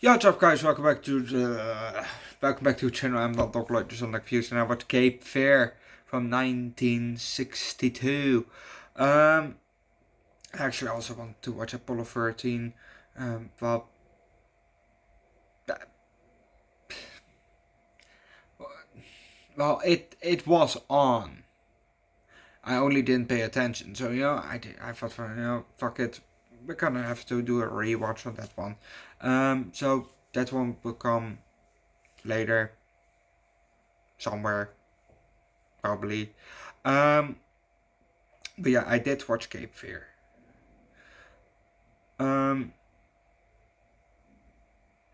Yo, what's up, guys? Welcome back to the channel. I'm not Dog just on Views, and I watched Cape Fear from 1962. Actually, I also want to watch Apollo 13. Well, it was on. I only didn't pay attention, so I thought, fuck it, we're gonna have to do a rewatch on that one. So that one will come later, somewhere, probably. Um, but yeah, I did watch Cape Fear. Um,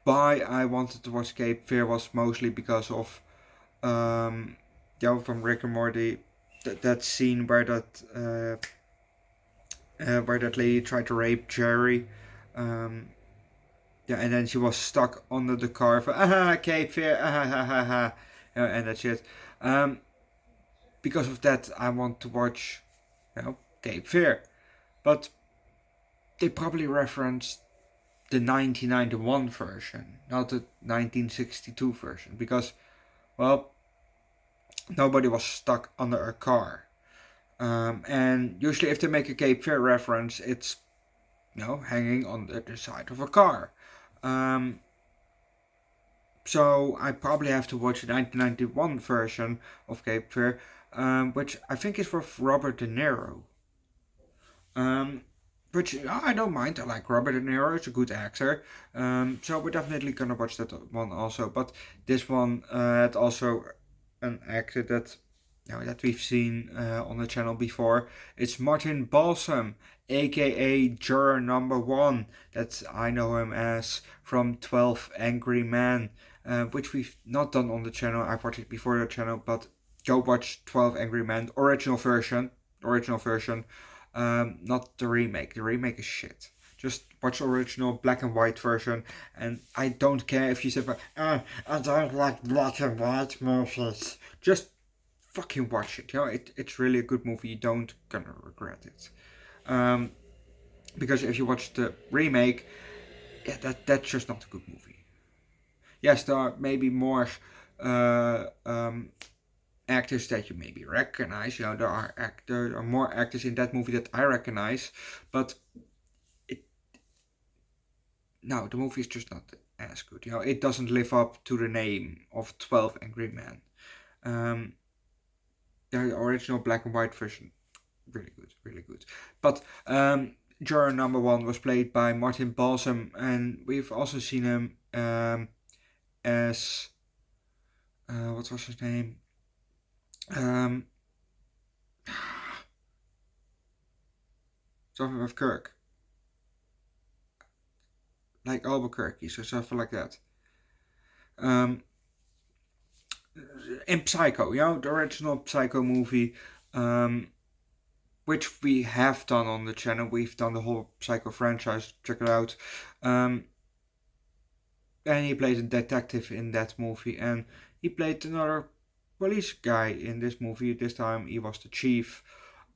why I wanted to watch Cape Fear was mostly because of from Rick and Morty, that scene where that lady tried to rape Jerry. Um, yeah, and then she was stuck under the car for Cape Fear, and that shit. Um, because of that, I want to watch, Cape Fear, but they probably referenced the 1991 version, not the 1962 version, because, well, nobody was stuck under a car. And usually, if they make a Cape Fear reference, it's hanging on the side of a car. Um, so I probably have to watch the 1991 version of Cape Fear, which I think is with Robert De Niro. Um, which I don't mind. I like Robert De Niro; he's a good actor. So we're definitely gonna watch that one also. But this one had also an actor that we've seen on the channel before. It's Martin Balsam, aka Juror Number One. That I know him as from 12 Angry Men, which we've not done on the channel. I've watched it before the channel, but go watch 12 Angry Men original version. Original version. Not the remake. The remake is shit. Just watch the original black and white version, and I don't care if you say, I don't like black and white movies. Just fucking watch it. It's really a good movie. You don't gonna regret it. Um, because if you watch the remake, yeah, that's just not a good movie. Yes, there are maybe more uh, um, actors that you maybe recognize. There are more actors in that movie that I recognize, but it no, the movie is just not as good. It doesn't live up to the name of 12 Angry Men. Um, the original black and white version, really good, really good. But Juror Number One was played by Martin Balsam, and we've also seen him as what was his name? Um, something with Kirk, like Albuquerque, so something like that. Um, in Psycho, the original Psycho movie, which we have done on the channel. We've done the whole Psycho franchise. Check it out. Um, and he played a detective in that movie, and he played another police guy in this movie. This time he was the chief.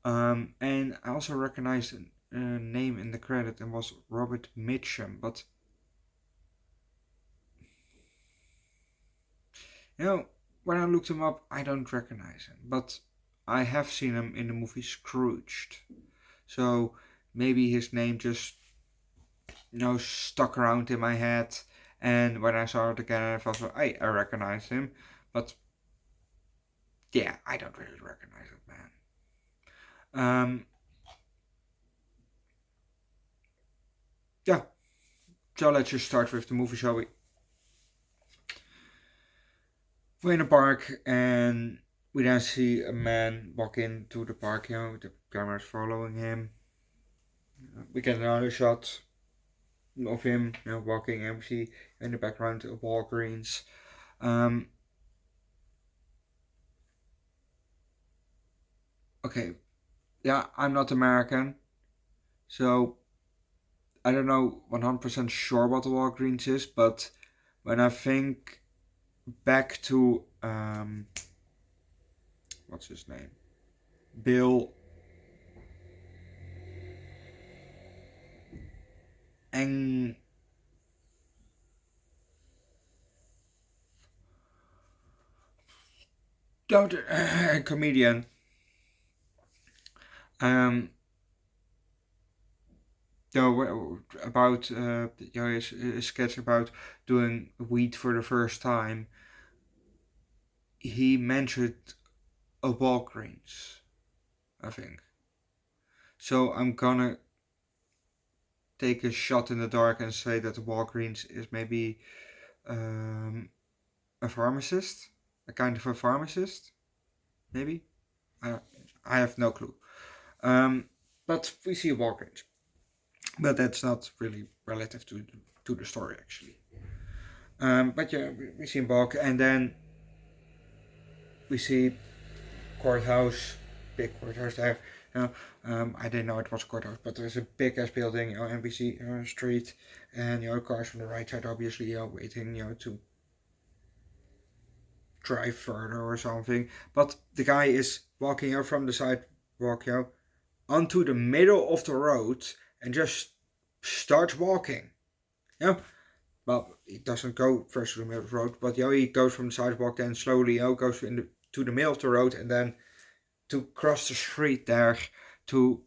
And I also recognized a name in the credit, and was Robert Mitchum, but when I looked him up, I don't recognize him. But I have seen him in the movie Scrooged. So maybe his name just stuck around in my head, and when I saw it again, I thought, well, I recognize him. But yeah, I don't really recognize it, man. Um, yeah, so let's just start with the movie, shall we? We're in a park, and we then see a man walk into the park. The camera's following him. We get another shot of him, walking, and we see in the background a Walgreens. Um, okay, yeah, I'm not American, so I don't know 100% sure what the Walgreens is, but when I think back to what's his name, Bill Eng comedian. About his sketch about doing weed for the first time. He mentioned a Walgreens, I think. So I'm gonna take a shot in the dark and say that the Walgreens is maybe a pharmacist, a kind of a pharmacist, maybe. I I have no clue. But we see a Walgreens, but that's not really relative to the story actually. But yeah, we see him walk, and then we see courthouse, big courthouse there. You know, I didn't know it was a courthouse, but there's a big ass building, and we see a street, and cars from the right side, obviously, waiting, to drive further or something. But the guy is walking out from the sidewalk, onto the middle of the road, and just starts walking. Well, he doesn't go first to the middle of the road, but he goes from the sidewalk and slowly, goes to the middle of the road, and then to cross the street there to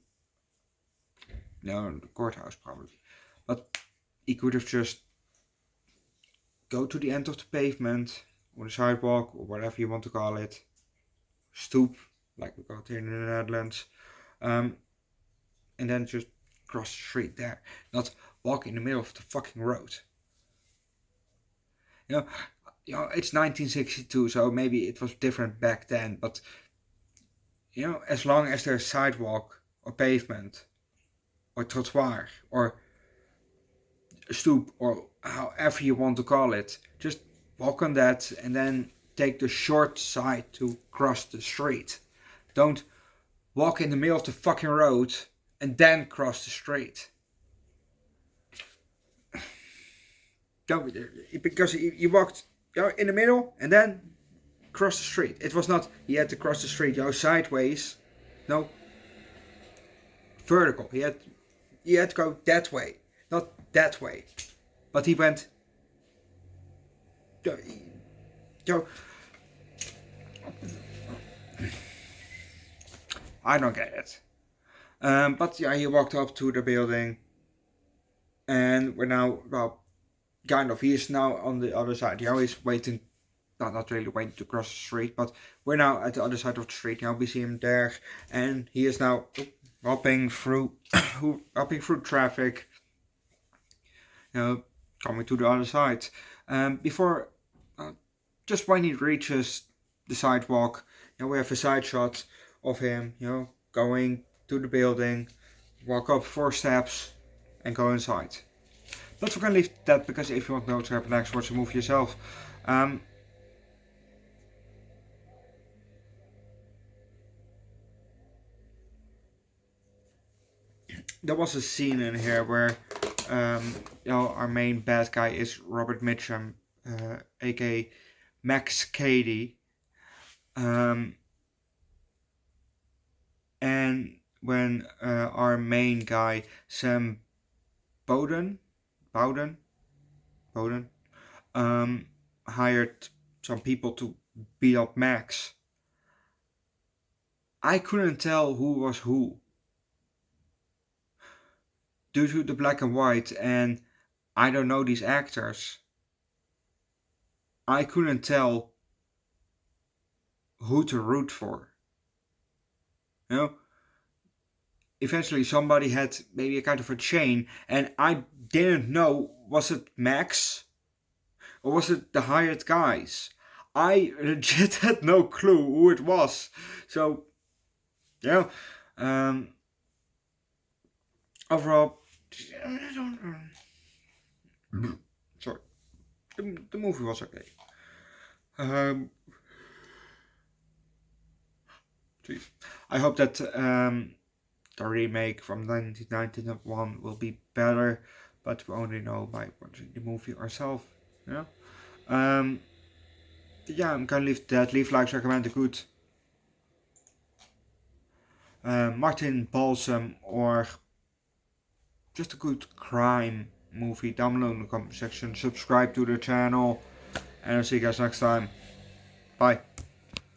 the courthouse probably. But he could have just go to the end of the pavement or the sidewalk or whatever you want to call it, stoop like we call it here in the Netherlands, and then just cross the street there, not walk in the middle of the fucking road. It's 1962, so maybe it was different back then, but as long as there's sidewalk or pavement or trottoir or stoop or however you want to call it, just walk on that and then take the short side to cross the street. Don't walk in the middle of the fucking road and then cross the street. Don't, because he walked in the middle and then cross the street. It was not he had to cross the street sideways. No, vertical. He had to go that way, not that way. But he went. I don't get it. But yeah, he walked up to the building, and we're now kind of. He is now on the other side. He's waiting. Not really waiting to cross the street, but we're now at the other side of the street. We see him there, and he is now hopping through traffic. Coming to the other side. Before, just when he reaches the sidewalk, we have a side shot of him, going to the building, walk up 4 steps, and go inside. But we're gonna leave that because if you want to know what happens next, watch the movie yourself. There was a scene in here where our main bad guy is Robert Mitchum, aka Max Cady, and when our main guy Sam Bowden hired some people to beat up Max, I couldn't tell who was who due to the black and white, and I don't know these actors. I couldn't tell who to root for. Eventually somebody had maybe a kind of a chain, and I didn't know, was it Max or was it the hired guys? I legit had no clue who it was. So overall, sorry, the movie was okay. I hope that the remake from 1991 will be better, but we only know by watching the movie ourselves. I'm gonna leave that. Leave likes, recommend a good Martin Balsam or just a good crime movie down below in the comment section. Subscribe to the channel, and I'll see you guys next time. Bye.